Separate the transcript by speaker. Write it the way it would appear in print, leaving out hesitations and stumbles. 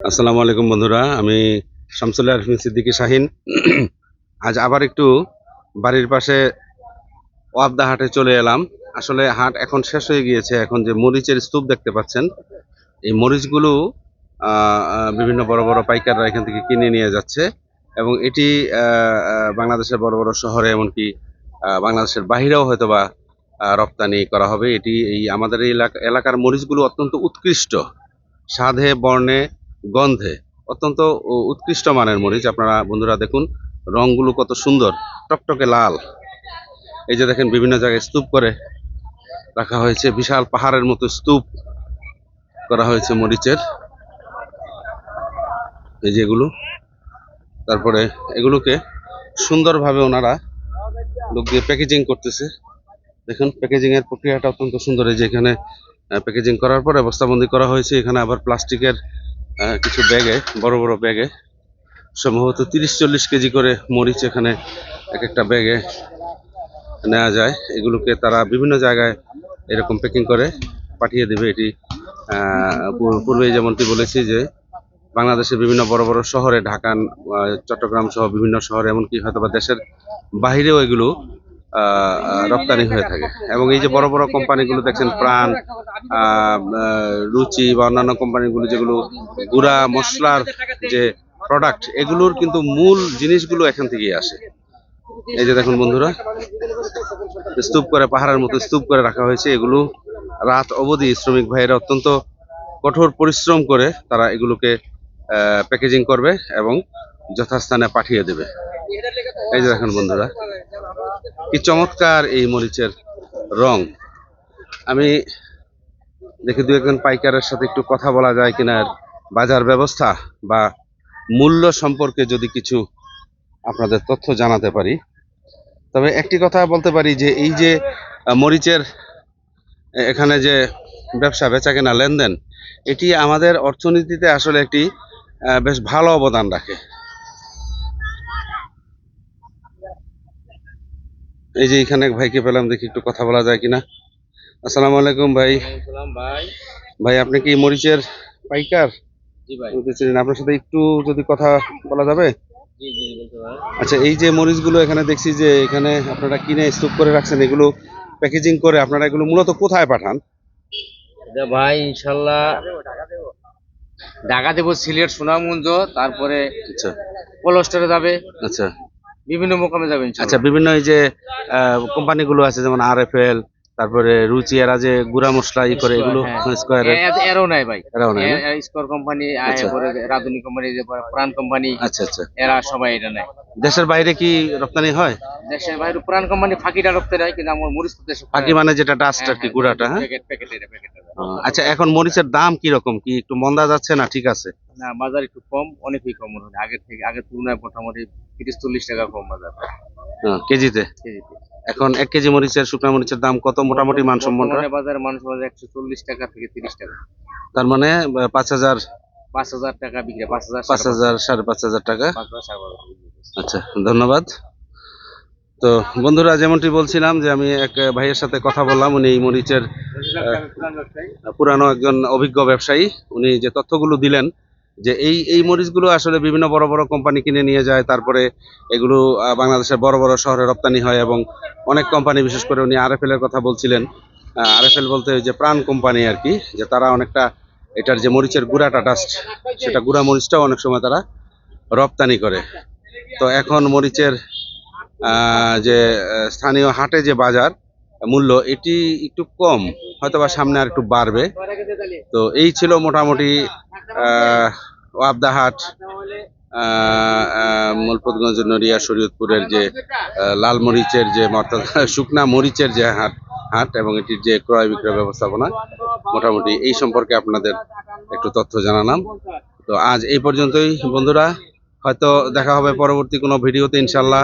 Speaker 1: আসসালামু আলাইকুম বন্ধুরা, আমি শামসুল্লাহ আরফিন সিদ্দিকী শাহিন। আজ আবার একটু বাড়ির পাশে ওয়াবদা হাটে চলে এলাম। আসলে হাট এখন শেষ হয়ে গিয়েছে। এখন যে মরিচের স্তূপ দেখতে পাচ্ছেন, এই মরিচগুলো বিভিন্ন বড় বড় পাইকাররা এখান থেকে কিনে নিয়ে যাচ্ছে এবং এটি বাংলাদেশের বড় বড় শহরে, এমনকি বাংলাদেশের বাইরেও হয়তোবা রপ্তানি করা হবে। এটি এই আমাদের এই এলাকার মরিচগুলো অত্যন্ত উৎকৃষ্ট, স্বাদে, বর্ণে, গন্ধে অত্যন্ত উৎকৃষ্ট মানের মরিচ। আপনারা বন্ধুরা দেখুন, রংগুলো কত সুন্দর, টকটকে লাল। এই যে দেখেন, বিভিন্ন জায়গায় স্তূপ করে রাখা হয়েছে, বিশাল পাহাড়ের মতো স্তূপ করা হয়েছে মরিচের। এই যে এগুলো, তারপরে এগুলোকে সুন্দরভাবে ওনারা লোক দিয়ে প্যাকেজিং করতেছে। দেখুন, প্যাকেজিং এর প্রক্রিয়াটা অত্যন্ত সুন্দর। এই যে এখানে প্যাকেজিং করার পরে বস্তাবন্দি করা হয়েছে। এখানে আবার প্লাস্টিকের কিছু ব্যাগে, বড় বড় ব্যাগে সম্ভবত 30-40 কেজি করে মরিচ এখানে এক একটা ব্যাগে নেওয়া যায়। এগুলোকে তারা বিভিন্ন জায়গায় এরকম প্যাকিং করে পাঠিয়ে দেবে। এটি পূর্বেই যেমনটি বলেছি যে বাংলাদেশের বিভিন্ন বড় বড় শহরে, ঢাকা, চট্টগ্রাম সহ বিভিন্ন শহরে, এমনকি হয়তোবা দেশের বাহিরেও এগুলো রপ্তানি হয়ে থাকে। এবং এই যে বড় বড় কোম্পানিগুলো দেখছেন, প্রাণ, রুচি বা অন্যান্য কোম্পানিগুলো, যেগুলো গুঁড়া মশলার যে প্রোডাক্ট, এগুলোর কিন্তু মূল জিনিসগুলো এখান থেকেই আসে। এই যে দেখুন বন্ধুরা, স্তূপ করে, পাহাড়ের মতো স্তূপ করে রাখা হয়েছে। এগুলো রাত অবধি শ্রমিক ভাইয়েরা অত্যন্ত কঠোর পরিশ্রম করে তারা এগুলোকে প্যাকেজিং করবে এবং যথাস্থানে পাঠিয়ে দেবে। এই যে দেখুন বন্ধুরা, কি চমৎকার এই মরিচের রং। আমি দেখি দু একজন পাইকারের সাথে একটু কথা বলা যায় কিনা, বাজার ব্যবস্থা বা মূল্য সম্পর্কে যদি কিছু আপনাদের তথ্য জানাতে পারি। তবে একটি কথা বলতে পারি যে এই যে মরিচের এখানে যে ব্যবসা বেচা কেনা লেনদেন, এটি আমাদের অর্থনীতিতে আসলে একটি বেশ ভালো অবদান রাখে। এই যে এখানে এক ভাইকে পেলাম, দেখি একটু কথা বলা যায় কিনা। আসসালামু আলাইকুম ভাই।
Speaker 2: ভাই
Speaker 1: ভাই, আপনি কি মরিচের পাইকার?
Speaker 2: জি ভাই।
Speaker 1: আপনার সাথে একটু যদি কথা বলা যাবে?
Speaker 2: জি জি বলতে পারেন।
Speaker 1: আচ্ছা, এই যে মরিচগুলো এখানে দেখছি যে এখানে আপনারা কিনে স্তূপ করে রাখছেন, এগুলো প্যাকেজিং করে আপনারা এগুলো মূলত কোথায় পাঠান?
Speaker 2: ভাই ইনশাল্লাহ ঢাকা দেবো, সিলেট, সুনামগঞ্জ, তারপরে
Speaker 1: আচ্ছা
Speaker 2: পলস্টারে যাবে,
Speaker 1: আচ্ছা
Speaker 2: বিভিন্ন মোকামে যাবে
Speaker 1: আচ্ছা,
Speaker 2: ইনশাল্লাহ।
Speaker 1: বিভিন্ন এই যে কোম্পানিগুলো আছে, যেমন RFL, তারপরে রুচি, এরা যে গুঁড়া মশলা ই করে, এগুলো স্কয়ারের
Speaker 2: এরও নাই ভাই,
Speaker 1: এরাও নাই না?
Speaker 2: স্কোর কোম্পানি,
Speaker 1: আচ্ছা
Speaker 2: রাধুনী কোম্পানি, যে প্রাণ কোম্পানি,
Speaker 1: আচ্ছা আচ্ছা।
Speaker 2: এরা সবাই এটা নেয়।
Speaker 1: দেশের বাইরে কি রপ্তানি হয়?
Speaker 2: দেশের বাইরে প্রাণ কোম্পানি ফাঁকিটা রক্তে নেয়, কিন্তু আমার মরিচ তো দেশে
Speaker 1: বাকি মানে যেটা ডাস্ট আর কি, গুঁড়াটা, হ্যাঁ?
Speaker 2: প্যাকেট।
Speaker 1: আচ্ছা, এখন মরিচের দাম কি রকম, কি একটু মন্দা যাচ্ছে না ঠিক আছে?
Speaker 2: না, বাজার একটু কম, অনেকই কম মনে হয় আগের তুলনায়। মোটামুটি 30-40 টাকা কম বাজার
Speaker 1: কেজিতে?
Speaker 2: কেজিতে।
Speaker 1: এখন 1 কেজি মরিচের, শুকনা মরিচের দাম কত মোটামুটি মানসম্মত?
Speaker 2: বাজারে মানুষ বাজারে 140 টাকা থেকে 30 টাকা।
Speaker 1: তার মানে 5,000
Speaker 2: 5,000 টাকা বিক্রি, 5,000
Speaker 1: 5,000 5,500 টাকা।
Speaker 2: 5,000
Speaker 1: আচ্ছা, ধন্যবাদ। তো বন্ধুরা, যেমনটি বলছিলাম যে আমি এক ভাইয়ের সাথে কথা বললাম। উনি এই মরিচের পুরানো একজন অভিজ্ঞ ব্যবসায়ী। উনি যে তথ্যগুলো দিলেন যে এই মরিচগুলো আসলে বিভিন্ন বড় বড় কোম্পানি কিনে নিয়ে যায়, তারপরে এগুলো বাংলাদেশের বড় বড় শহরে রপ্তানি হয় এবং অনেক কোম্পানি, বিশেষ করে উনি RFL এর কথা বলছিলেন। RFL বলতে ওই যে প্রাণ কোম্পানি আর কি, যে তারা অনেকটা এটার যে মরিচের গুঁড়াটা, ডাস্ট, সেটা গুঁড়া মরিচটাও অনেক সময় তারা রপ্তানি করে। তো এখন মরিচের যে স্থানীয় হাটে যে বাজার মূল্য, এটি একটু কম, হয়তোবা সামনে আর একটু বাড়বে। তো এই ছিল মোটামুটি ওয়াবদা হাট, মূলপতগঞ্জ, নড়িয়া, শরীয়তপুরের যে লাল মরিচের যে শুকনা মরিচের যে হাট এবং এটির যে ক্রয় বিক্রয় ব্যবস্থাপনা, মোটামুটি এই সম্পর্কে আপনাদের একটু তথ্য জানালাম। তো আজ এই পর্যন্তই বন্ধুরা, হয়তো দেখা হবে পরবর্তী কোনো ভিডিওতে ইনশাল্লাহ।